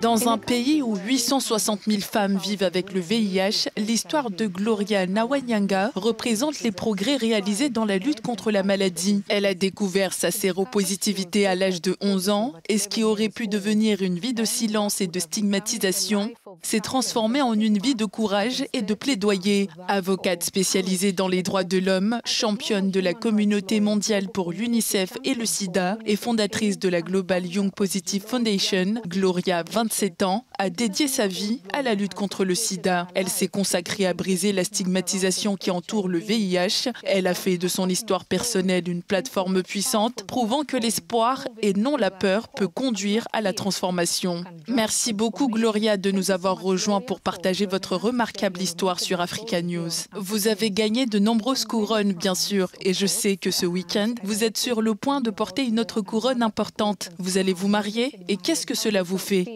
Dans un pays où 860 000 femmes vivent avec le VIH, l'histoire de Gloria Nawanyanga représente les progrès réalisés dans la lutte contre la maladie. Elle a découvert sa séropositivité à l'âge de 11 ans et ce qui aurait pu devenir une vie de silence et de stigmatisation s'est transformé en une vie de courage et de plaidoyer. Avocate spécialisée dans les droits de l'homme, championne de la communauté mondiale pour l'UNICEF et le SIDA et fondatrice de la Global Young Positive Foundation, Gloria, 27 ans, a dédié sa vie à la lutte contre le sida. Elle s'est consacrée à briser la stigmatisation qui entoure le VIH. Elle a fait de son histoire personnelle une plateforme puissante, prouvant que l'espoir et non la peur peut conduire à la transformation. Merci beaucoup Gloria de nous avoir rejoints pour partager votre remarquable histoire sur Africa News. Vous avez gagné de nombreuses couronnes bien sûr et je sais que ce week-end, vous êtes sur le point de porter une autre couronne importante. Vous allez vous marier et qu'est-ce que cela vous fait?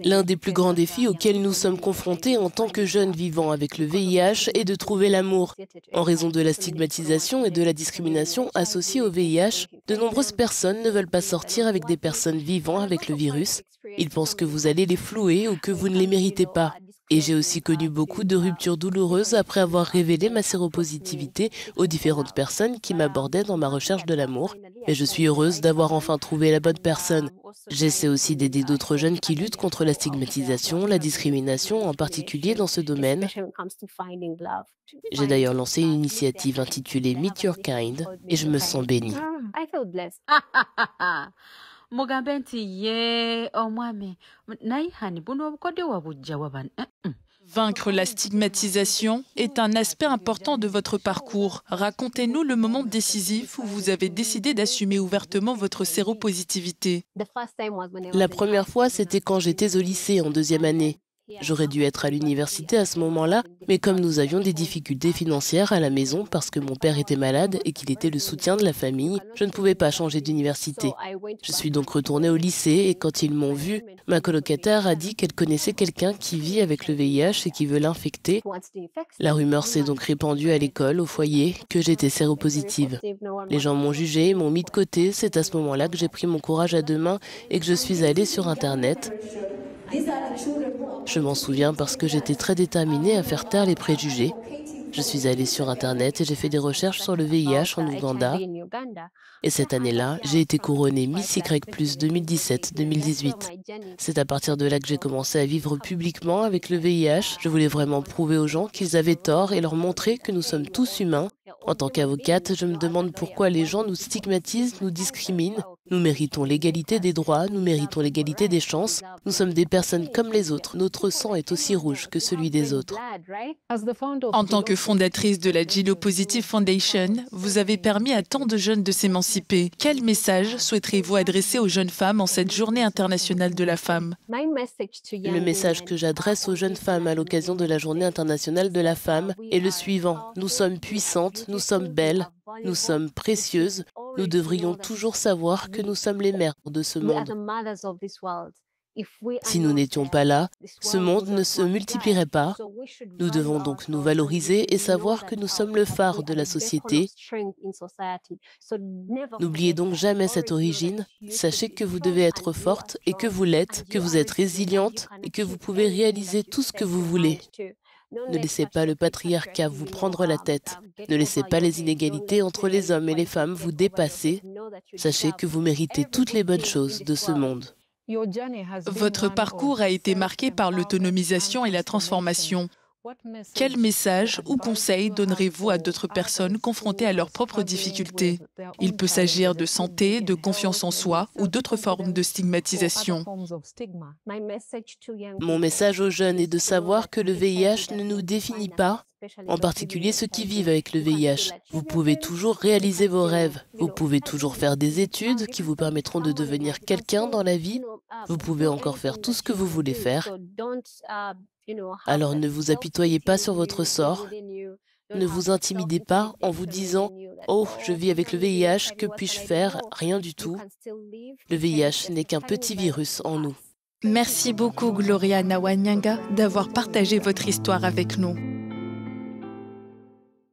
L'un des plus grands défis auxquels nous sommes confrontés en tant que jeunes vivant avec le VIH est de trouver l'amour. En raison de la stigmatisation et de la discrimination associée au VIH, de nombreuses personnes ne veulent pas sortir avec des personnes vivant avec le virus. Ils pensent que vous allez les flouer ou que vous ne les méritez pas. Et j'ai aussi connu beaucoup de ruptures douloureuses après avoir révélé ma séropositivité aux différentes personnes qui m'abordaient dans ma recherche de l'amour. Et je suis heureuse d'avoir enfin trouvé la bonne personne. J'essaie aussi d'aider d'autres jeunes qui luttent contre la stigmatisation, la discrimination, en particulier dans ce domaine. J'ai d'ailleurs lancé une initiative intitulée Meet Your Kind et je me sens bénie. Vaincre la stigmatisation est un aspect important de votre parcours. Racontez-nous le moment décisif où vous avez décidé d'assumer ouvertement votre séropositivité. La première fois, c'était quand j'étais au lycée en 2e année. J'aurais dû être à l'université à ce moment-là, mais comme nous avions des difficultés financières à la maison parce que mon père était malade et qu'il était le soutien de la famille, je ne pouvais pas changer d'université. Je suis donc retournée au lycée et quand ils m'ont vue, ma colocataire a dit qu'elle connaissait quelqu'un qui vit avec le VIH et qui veut l'infecter. La rumeur s'est donc répandue à l'école, au foyer, que j'étais séropositive. Les gens m'ont jugée, m'ont mis de côté. C'est à ce moment-là que j'ai pris mon courage à deux mains et que je suis allée sur Internet. Je m'en souviens parce que j'étais très déterminée à faire taire les préjugés. Je suis allée sur Internet et j'ai fait des recherches sur le VIH en Ouganda. Et cette année-là, j'ai été couronnée Miss Y+ 2017-2018. C'est à partir de là que j'ai commencé à vivre publiquement avec le VIH. Je voulais vraiment prouver aux gens qu'ils avaient tort et leur montrer que nous sommes tous humains. En tant qu'avocate, je me demande pourquoi les gens nous stigmatisent, nous discriminent. Nous méritons l'égalité des droits, nous méritons l'égalité des chances. Nous sommes des personnes comme les autres. Notre sang est aussi rouge que celui des autres. En tant que fondatrice de la Gilo Positive Foundation, vous avez permis à tant de jeunes de s'émanciper. Quel message souhaiterez-vous adresser aux jeunes femmes en cette journée internationale de la femme? Le message que j'adresse aux jeunes femmes à l'occasion de la journée internationale de la femme est le suivant. Nous sommes puissantes, nous sommes belles, nous sommes précieuses. Nous devrions toujours savoir que nous sommes les mères de ce monde. Si nous n'étions pas là, ce monde ne se multiplierait pas. Nous devons donc nous valoriser et savoir que nous sommes le phare de la société. N'oubliez donc jamais cette origine. Sachez que vous devez être forte et que vous l'êtes, que vous êtes résiliente et que vous pouvez réaliser tout ce que vous voulez. Ne laissez pas le patriarcat vous prendre la tête. Ne laissez pas les inégalités entre les hommes et les femmes vous dépasser. Sachez que vous méritez toutes les bonnes choses de ce monde. Votre parcours a été marqué par l'autonomisation et la transformation. Quel message ou conseil donnerez-vous à d'autres personnes confrontées à leurs propres difficultés? Il peut s'agir de santé, de confiance en soi ou d'autres formes de stigmatisation. Mon message aux jeunes est de savoir que le VIH ne nous définit pas, en particulier ceux qui vivent avec le VIH. Vous pouvez toujours réaliser vos rêves. Vous pouvez toujours faire des études qui vous permettront de devenir quelqu'un dans la vie. Vous pouvez encore faire tout ce que vous voulez faire. Alors ne vous apitoyez pas sur votre sort. Ne vous intimidez pas en vous disant « Oh, je vis avec le VIH, que puis-je faire ?» Rien du tout. Le VIH n'est qu'un petit virus en nous. Merci beaucoup Gloria Nawanyanga d'avoir partagé votre histoire avec nous.